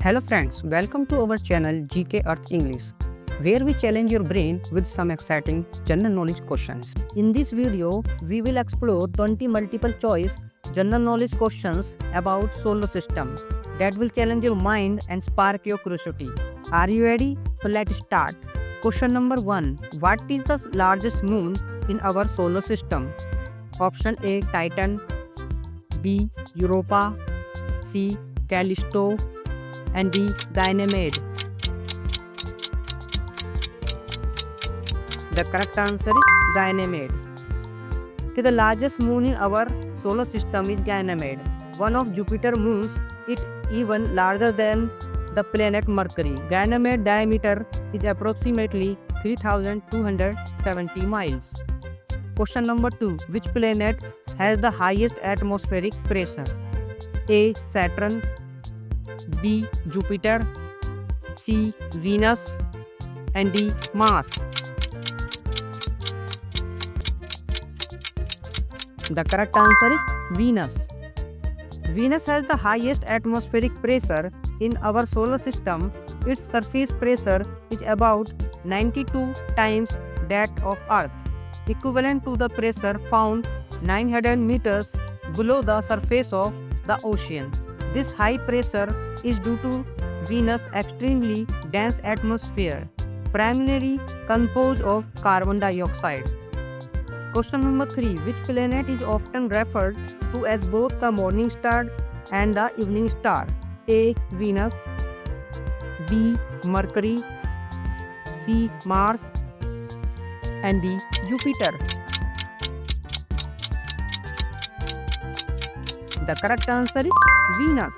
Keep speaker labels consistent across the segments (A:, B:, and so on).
A: Hello friends, welcome to our channel GK Earth English, where we challenge your brain with some exciting general knowledge questions. In this video, we will explore 20 multiple choice general knowledge questions about solar system that will challenge your mind and spark your curiosity. Are you ready? So let's start. Question number 1. What is the largest moon in our solar system? Option A Titan, B Europa, C Callisto, and D Ganymede. The correct answer is Ganymede. The largest moon in our solar system is Ganymede, one of Jupiter's moons. It even larger than the planet Mercury. Ganymede diameter is approximately 3,270 miles. Question number 2. Which planet has the highest atmospheric pressure? A. Saturn, B. Jupiter, C. Venus, and D. Mars. The correct answer is Venus. Venus has the highest atmospheric pressure in our solar system. Its surface pressure is about 92 times that of Earth, equivalent to the pressure found 900 meters below the surface of the ocean. This high pressure is due to Venus' extremely dense atmosphere, primarily composed of carbon dioxide. Question number 3. Which planet is often referred to as both the morning star and the evening star? A. Venus, B. Mercury, C. Mars, and D. Jupiter. The correct answer is Venus.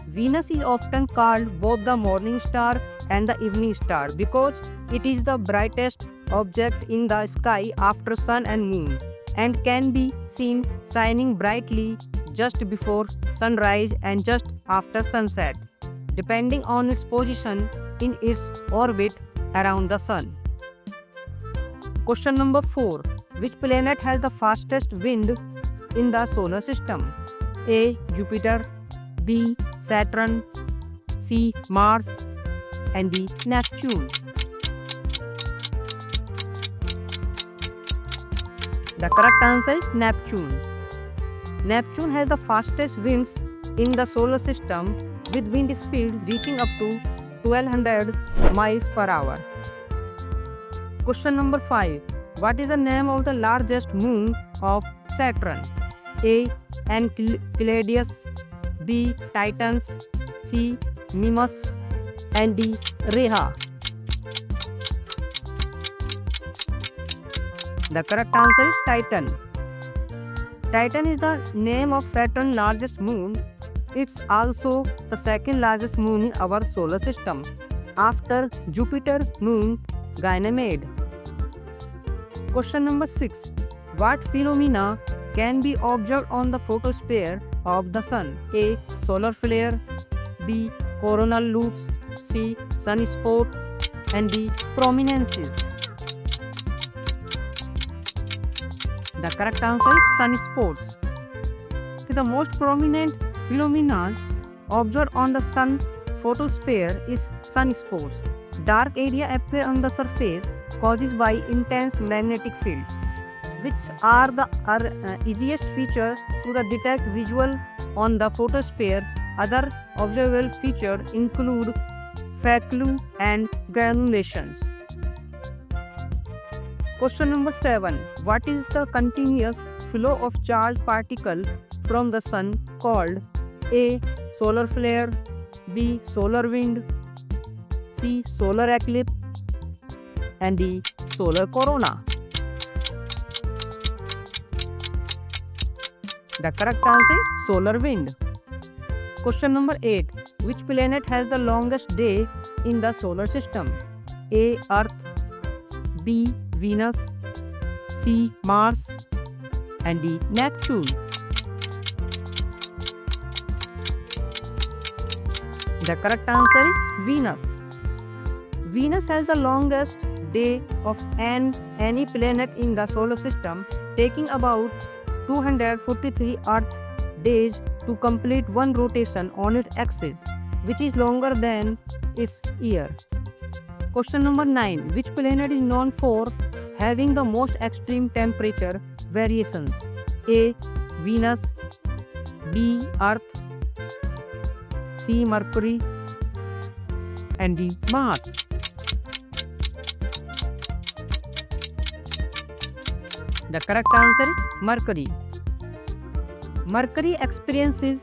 A: Venus is often called both the morning star and the evening star because it is the brightest object in the sky after sun and moon and can be seen shining brightly just before sunrise and just after sunset, depending on its position in its orbit around the sun. Question number 4. Which planet has the fastest wind in the solar system? A. Jupiter, B. Saturn, C. Mars, and D. Neptune. The correct answer is Neptune. Neptune has the fastest winds in the solar system, with wind speed reaching up to 1200 miles per hour. Question number 5. What is the name of the largest moon of Saturn? A. Enceladus, B. Titans, C. Mimas, and D. Rhea. The correct answer is Titan. Titan is the name of Saturn's largest moon. It's also the second largest moon in our solar system, after Jupiter's moon Ganymede. Question number 6. What phenomena can be observed on the photosphere of the Sun? A. Solar flare, B. Coronal loops, C. Sunspot, and D. Prominences. The correct answer is sunspots. The most prominent phenomenon observed on the Sun photosphere is sunspots. Dark area appear on the surface caused by intense magnetic fields, which are the easiest feature to detect visual on the photosphere. Other observable features include faculae and granulations. Question number 7. What is the continuous flow of charged particle from the Sun called? A. Solar flare, B. Solar wind, C. Solar eclipse, and D. Solar corona. The correct answer is solar wind. Question number 8. Which planet has the longest day in the solar system? A. Earth, B. Venus, C. Mars, and D. Neptune. The correct answer is Venus. Venus has the longest day of any planet in the solar system, taking about 243 Earth days to complete one rotation on its axis, which is longer than its year. Question number 9. Which planet is known for having the most extreme temperature variations? A. Venus, B. Earth, C. Mercury, and D. Mars. The correct answer is Mercury. Mercury experiences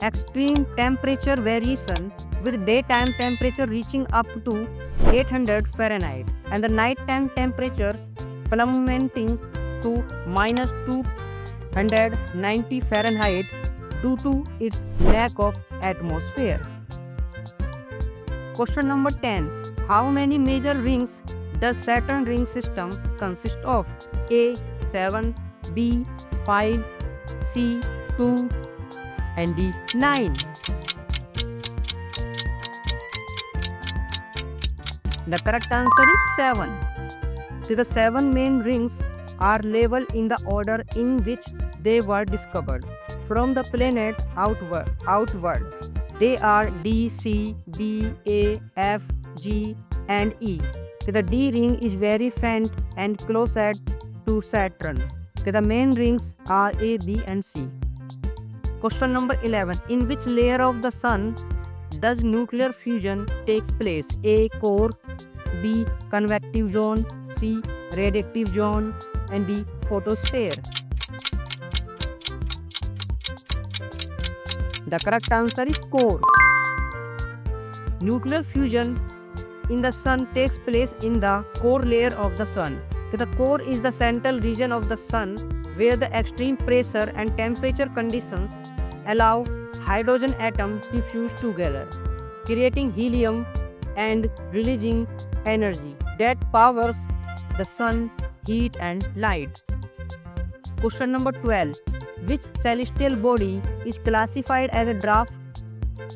A: extreme temperature variation with daytime temperature reaching up to 800 Fahrenheit and the nighttime temperatures plummeting to minus 290 Fahrenheit due to its lack of atmosphere. Question number 10. How many major rings does Saturn ring system consist of? A. 7, B. 5, C. 2, and D. 9. The correct answer is 7. The 7 main rings are labeled in the order in which they were discovered from the planet outward. They are D, C, B, A, F, G, and E. The D ring is very faint and closest to Saturn. The main rings are A, B, and C. Question number 11. In which layer of the Sun does nuclear fusion takes place? A. Core, B. Convective zone, C. Radioactive zone, and D. Photosphere. The correct answer is core. Nuclear fusion in the Sun takes place in the core layer of the Sun. The core is the central region of the Sun where the extreme pressure and temperature conditions allow hydrogen atoms to fuse together, creating helium and releasing energy that powers the Sun, heat, and light. Question number 12. Which celestial body is classified as a dwarf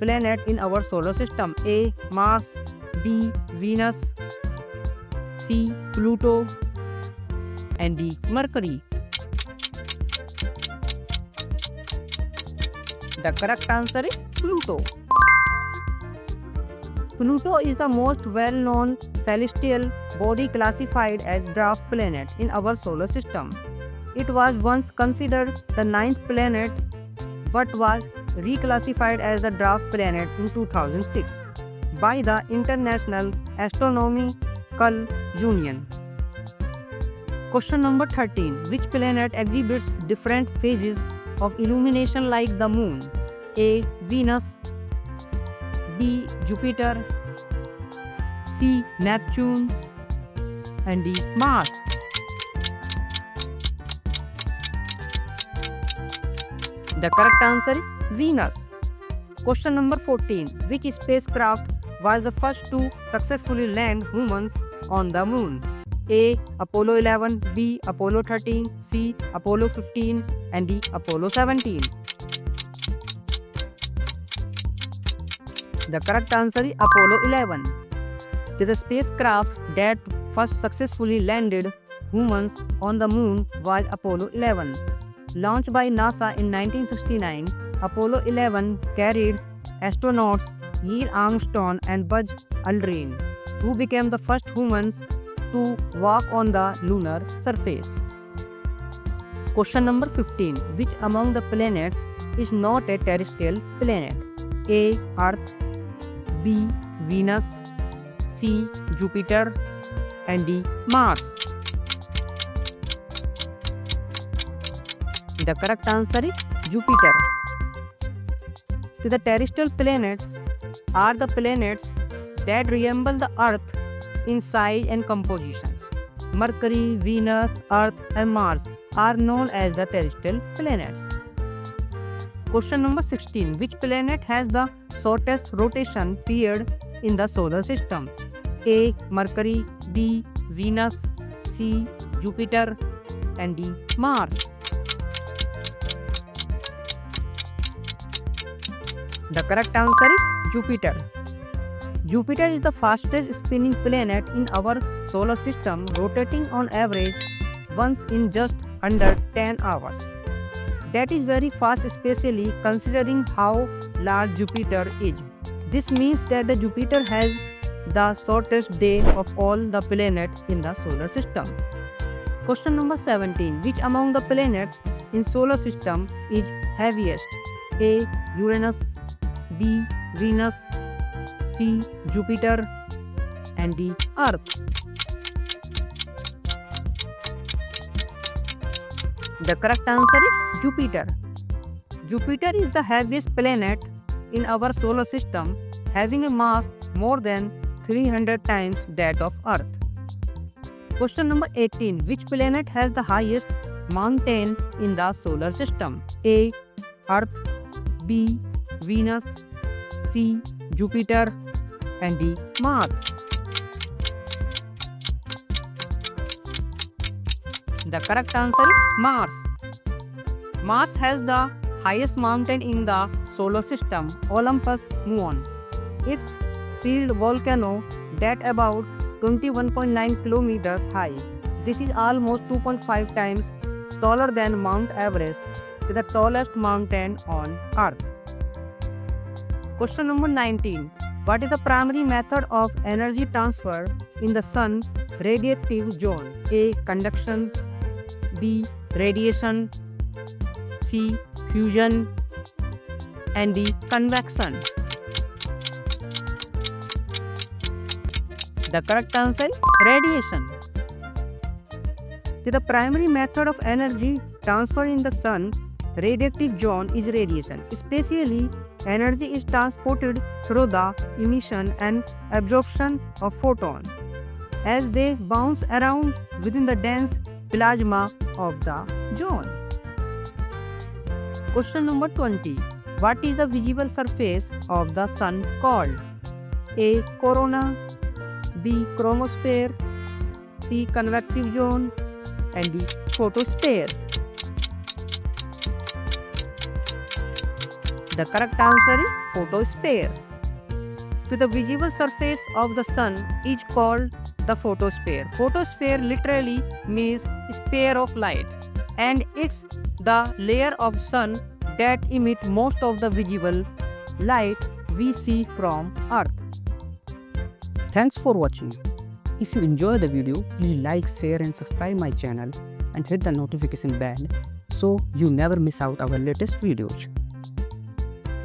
A: planet in our solar system? A. Mars, B. Venus, C. Pluto, and D. Mercury. The correct answer is Pluto. Pluto is the most well-known celestial body classified as dwarf planet in our solar system. It was once considered the 9th planet but was reclassified as the dwarf planet in 2006 by the International Astronomical Union. Question number 13. Which planet exhibits different phases of illumination like the Moon? A. Venus, B. Jupiter, C. Neptune, and D. Mars. The correct answer is Venus. Question number 14. Which spacecraft was the first to successfully land humans on the Moon? A. Apollo 11, B. Apollo 13, C. Apollo 15, and D. Apollo 17. The correct answer is Apollo 11. The spacecraft that first successfully landed humans on the Moon was Apollo 11. Launched by NASA in 1969, Apollo 11 carried astronauts Neil Armstrong and Buzz Aldrin, who became the first humans to walk on the lunar surface. Question number 15. Which among the planets is not a terrestrial planet? A. Earth, B. Venus, C. Jupiter, and D. Mars. The correct answer is Jupiter. The terrestrial planets are the planets that resemble the Earth in size and composition. Mercury, Venus, Earth, and Mars are known as the terrestrial planets. Question number 16. Which planet has the shortest rotation period in the solar system? A. Mercury, B. Venus, C. Jupiter, and D. Mars. The correct answer is Jupiter. Jupiter is the fastest spinning planet in our solar system, rotating on average once in just under 10 hours. That is very fast, especially considering how large Jupiter is. This means that the Jupiter has the shortest day of all the planets in the solar system. Question number 17. Which among the planets in solar system is heaviest? A. Uranus, B. Venus, C. Jupiter, and D. Earth. The correct answer is Jupiter. Jupiter is the heaviest planet in our solar system, having a mass more than 300 times that of Earth. Question number 18. Which planet has the highest mountain in the solar system? A. Earth, B. Venus, C. Jupiter, and D. Mars. The correct answer is Mars. Mars has the highest mountain in the solar system, Olympus Mons. It's sealed volcano that about 21.9 kilometers high. This is almost 2.5 times taller than Mount Everest, the tallest mountain on Earth. Question number 19. What is the primary method of energy transfer in the Sun radiative zone? A. Conduction, B. Radiation, C. Fusion, and D. Convection. The correct answer is radiation. The primary method of energy transfer in the Sun radiative zone is radiation. Especially, energy is transported through the emission and absorption of photons as they bounce around within the dense plasma of the zone. Question number 20. What is the visible surface of the Sun called? A. Corona, B. Chromosphere, C. Convective zone, and D. Photosphere. The correct answer is photosphere. The visible surface of the Sun is called the photosphere. Photosphere literally means sphere of light, and it's the layer of Sun that emit most of the visible light we see from Earth. Thanks for watching. If you enjoy the video, please like, share and subscribe my channel and hit the notification bell so you never miss out our latest videos.